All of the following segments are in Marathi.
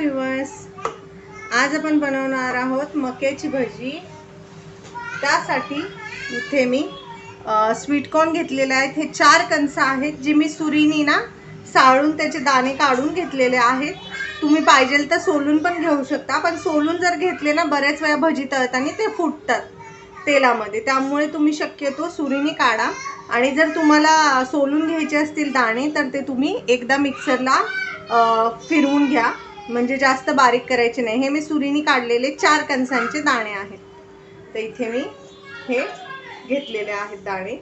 व्ह्यूअर्स, आज आपण बनवणार आहोत मक्याची भजी। त्यासाठी इथे मी स्वीट कॉर्न घेतलेले आहेत। हे 4 कणस आहेत जी मी सुरीनी ना साळून त्याचे दाणे काढून घेतलेले आहेत। तुम्ही पाहिजे तर सोलून पण घेऊ शकता, पण सोलून जर घेतले ना बरेच वेळा भजी तळताना ते फुटतात तेलामध्ये, त्यामुळे तुम्ही शक्यतो सुरीनी काढा। आणि जर तुम्हाला सोलून घ्यायचे असतील दाणे तर ते तुम्ही एकदा मिक्सरला फिरवून घ्या, म्हणजे जास्त बारीक करायचे नाही। हे मी सुरीनी काढलेले 4 कणसांचे दाणे आहेत। तर इथे मी हे घेतलेले आहेत दाणे।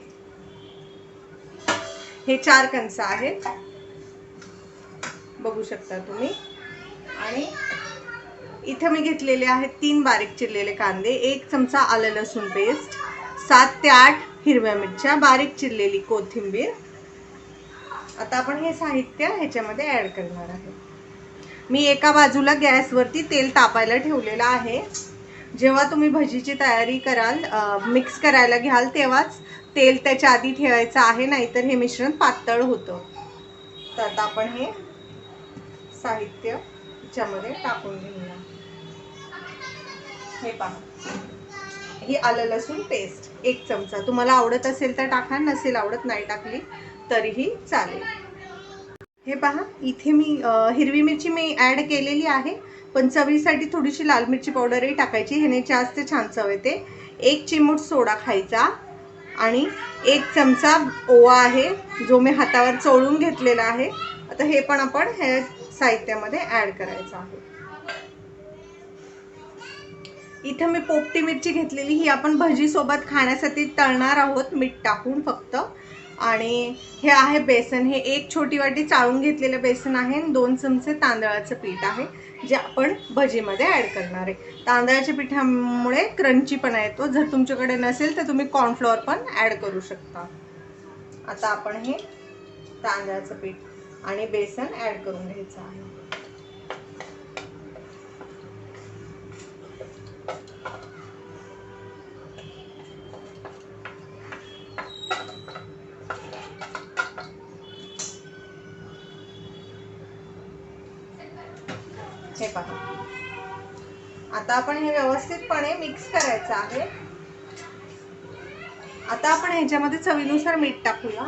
हे 4 कणस आहेत, बघू शकता तुम्ही। आणि इथे मी घेतलेले आहेत 3 बारीक चिरलेले कांदे, 1 चमचा आलं लसूण पेस्ट, 7 ते 8 हिरव्या मिरच्या, बारीक चिरलेली कोथिंबीर। आता आपण हे साहित्य ह्याच्यामध्ये ऍड करणार आहे। मी एका बाजूला गॅसवरती तेल तापायला ठेवलेलं आहे। जेव्हा तुम्ही भजीची तयारी कराल, मिक्स करायला घ्याल, तेव्हाच तेल त्याच्या आधी ठेवायचं आहे, नाहीतर हे मिश्रण पातळ होतं। तर आता आपण हे साहित्य ह्याच्यामध्ये टाकून घेऊया। हे पहा, ही आलं लसूण पेस्ट 1 चमचा, तुम्हाला आवडत असेल तर टाका, नसेल आवडत नाही टाकली तरीही चालेल। हे पहा, इथे मी हिरवी मिरची मी ॲड केलेली आहे, पण चवीसाठी थोडीशी लाल मिरची पावडरही टाकायची, ह्याने जास्त छान चव येते। 1 चिमूट सोडा खायचा आणि 1 चमचा ओवा आहे जो मी हातावर चोळून घेतलेला आहे। आता हे पण आपण हे साहित्यामध्ये ॲड करायचं आहे। इथे मी पोपटी मिरची घेतलेली, ही आपण भजी सोबत खाण्यासाठी तळणार आहोत मीठ टाकून फक्त। आणि हे आहे बेसन, हे 1 छोटी वाटी चाळून घेतलेलं बेसन आहे, 2 चमचे तांदळाचं पीठ आहे जे आपण भजीमध्ये ॲड करणार आहे। तांदळाच्या पिठामुळे क्रंचीपणा येतो, जर तुमच्याकडे नसेल तर तुम्ही कॉर्नफ्लॉवर पण ॲड करू शकता। आता आपण हे तांदळाचं पीठ आणि बेसन ॲड करून घ्यायचं आहे। हे पहा, आता आपण हे व्यवस्थितपणे मिक्स करायचं आहे। आता आपण ह्याच्यामध्ये चवीनुसार मीठ टाकूया।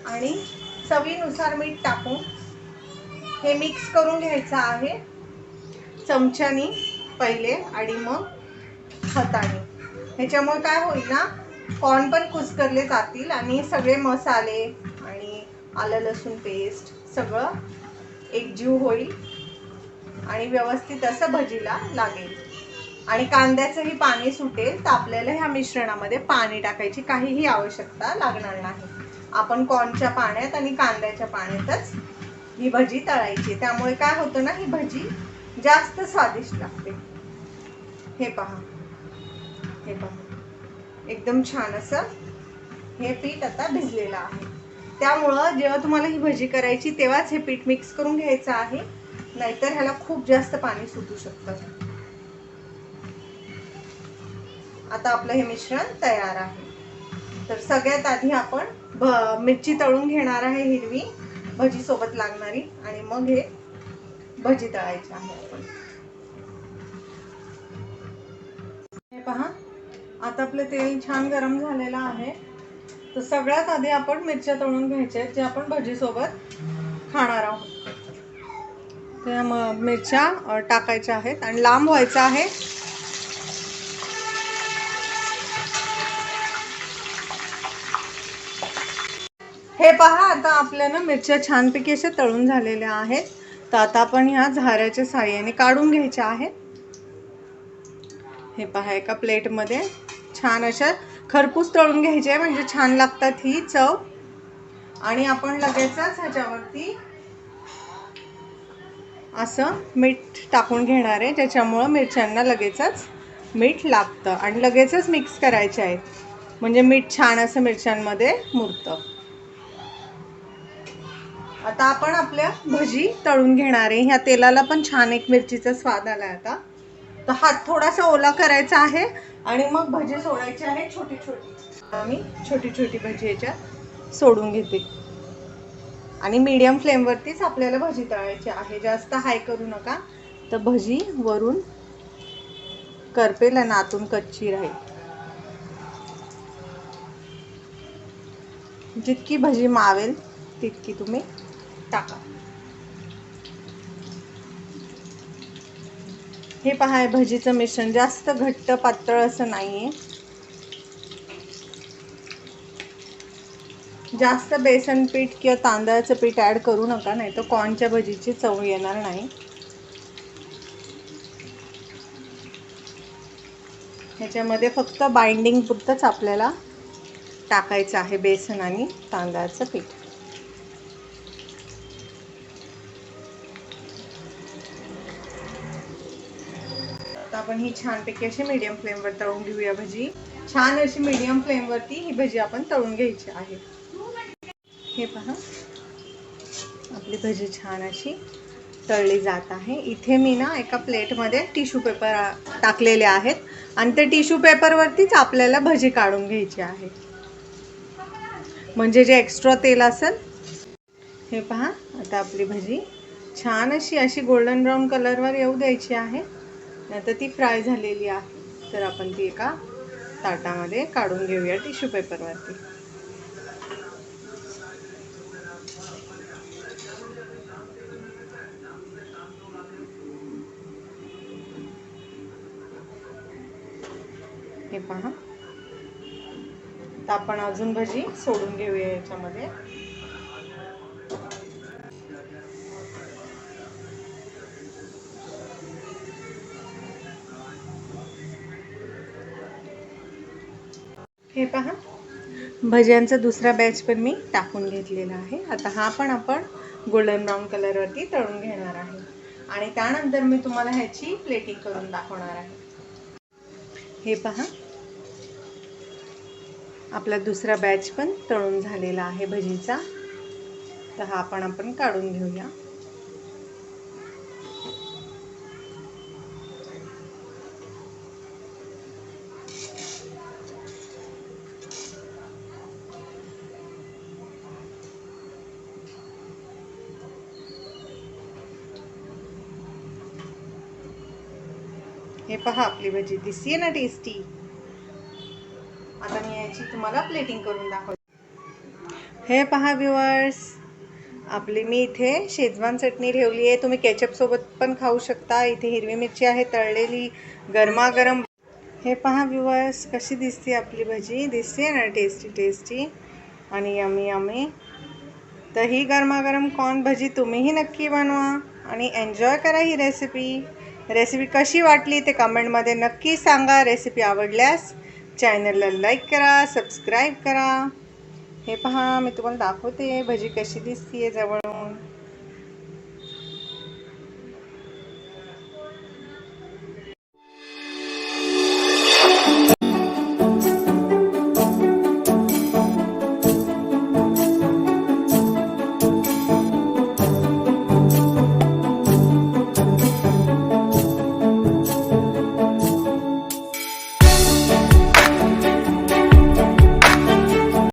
आणि चवीनुसार मीठ टाकून हे मिक्स करून घ्यायचं आहे चमच्यानी पहिले आणि मग हाताने। ह्याच्यामुळे काय होईल ना, कॉर्न पण कुस्करले जातील आणि सगळे मसाले आणि आलं लसूण पेस्ट सगळं एकजीव होईल आणि व्यवस्थित असं भजीला लागेल। आणि कांद्याचंही पाणी सुटेल, तर आपल्याला ह्या मिश्रणामध्ये पाणी टाकायची काहीही आवश्यकता लागणार नाही। आपण कॉर्नच्या पाण्यात आणि कांद्याच्या पाण्यातच ही भजी तळायची, त्यामुळे काय होतं ना, ही भजी जास्त स्वादिष्ट लागते। हे पहा, हे पहा, एकदम छान असं हे पीठ आता भिजलेलं आहे। त्यामुळं जेव्हा तुम्हाला ही भजी करायची तेव्हाच हे पीठ मिक्स करून घ्यायचं आहे, नाहीतर ह्याला खूप जास्त पाणी सुटू शकतं। आता आपलं हे मिश्रण तयार आहे। तर सगळ्यात आधी आपण मिरची तळून घेणार आहे, हिरवी भजी सोबत लागणारी, आणि मग हे भजी तळायची आहे आपण। हे पहा, आता आपलं तेल छान गरम झालेलं आहे। तर सगळ्यात आधी आपण मिरच्या तळून घ्यायच्या आहेत, जे आपण भजी सोबत खाणार आहोत। त्या मिरच्या टाकायच्या आहेत आणि लांब व्हायचं आहे। हे पहा, आता आपल्याला मिरच्या छानपैकी अशा तळून झालेल्या आहेत। तर आता आपण ह्या झाऱ्याच्या साहाय्याने काढून घ्यायच्या आहेत। हे पहा, एका प्लेटमध्ये छान अशा खरपूस तळून घ्यायचे, म्हणजे छान लागतात ही चव। आणि आपण लगेचच ह्याच्यावरती असं मीठ टाकून घेणार आहे, त्याच्यामुळं मिरच्यांना लगेचच मीठ लागतं आणि लगेचच मिक्स करायचे आहेत, म्हणजे मीठ छान असं मिरच्यांमध्ये मुरतं। आता आपण आपल्या भजी तळून घेणार आहे। ह्या तेलाला पण छान एक मिरचीचा स्वाद आला आता। तर हात थोडासा ओला करायचा आहे आणि मग भजी सोडायची आहे छोटी छोटी. मी छोटी छोटी भजी याच्यात सोडून घेते आणि मीडियम फ्लेमवरतीच आपल्याला भजी तळायची आहे. जास्त हाय करू नका, तर भजी वरून करपेल आणि आतून कच्ची राहील. जितकी भजी मावेल तितकी तुम्ही टाका. हे पहा, भजीचं मिश्रण जास्त घट्ट पातळ असं नाहीये. जास्त बेसन पीठ किंवा तांदळाचं पीठ ॲड करू नका, नाही तर कॉर्नच्या भजीची चव येणार नाही. ह्याच्यामध्ये फक्त बाइंडिंग पुरतंच आपल्याला टाकायचं आहे बेसन आणि तांदळाचं पीठ. आता आपण ही छानपैकी अशी मीडियम फ्लेमवर तळून घेऊया भजी. छान अशी मीडियम फ्लेमवरती ही भजी आपण तळून घ्यायची आहे. हे पहा, आपली भजी छान अशी तळली जात आहे. इथे मी ना एका प्लेटमध्ये टिश्यू पेपर टाकलेले आहेत आणि ते टिश्यू पेपरवरतीच आपल्याला भजी काढून घ्यायची आहे, म्हणजे जे एक्स्ट्रा तेल असेल. हे पहा, आता आपली भजी छान अशी गोल्डन ब्राऊन कलरवर येऊ द्यायची आहे. नंतर ती फ्राय झालेली आहे, तर आपण ती एका ताटामध्ये काढून घेऊया टिश्यू पेपरवरती. हे पहा, तर आपण अजून भजी सोडून घेऊया याच्यामध्ये. हे पहा, भज्यांचा दुसरा बॅच पण मी टाकून घेतलेला आहे. आता हा पण आपण गोल्डन ब्राऊन कलरवरती तळून घेणार आहे आणि त्यानंतर मी तुम्हाला ह्याची प्लेटिंग करून दाखवणार आहे. हे पहा, आपला दुसरा बॅच पण तळून झालेला आहे भजीचा. तर हा पण आपण काढून घेऊया. हे पहा, आपली भजी दिसते ना टेस्टी. आता मी याची तुम्हाला प्लेटिंग करून दाखवते. हे पहा व्ह्यूअर्स, आपली मी इथे शेजवान चटणी ठेवली आहे. तुम्ही केचप सोबत पण खाऊ शकता. इथे हिरवी मिरची आहे तळलेली, गरमागरम. हे पहा व्ह्यूअर्स, कशी दिसते आपली भजी. दिसते ना टेस्टी टेस्टी आणि यमी यमी. तर ही गरमागरम कॉर्न भजी तुम्हीही नक्की बनवा आणि एन्जॉय करा ही रेसिपी. रेसिपी कशी वाटली ते कमेंटमध्ये नक्की सांगा. रेसिपी आवडल्यास चॅनलला लाईक करा, सबस्क्राईब करा. हे पहा, मी तुम्हाला दाखवते भजी कशी दिसते जवळून.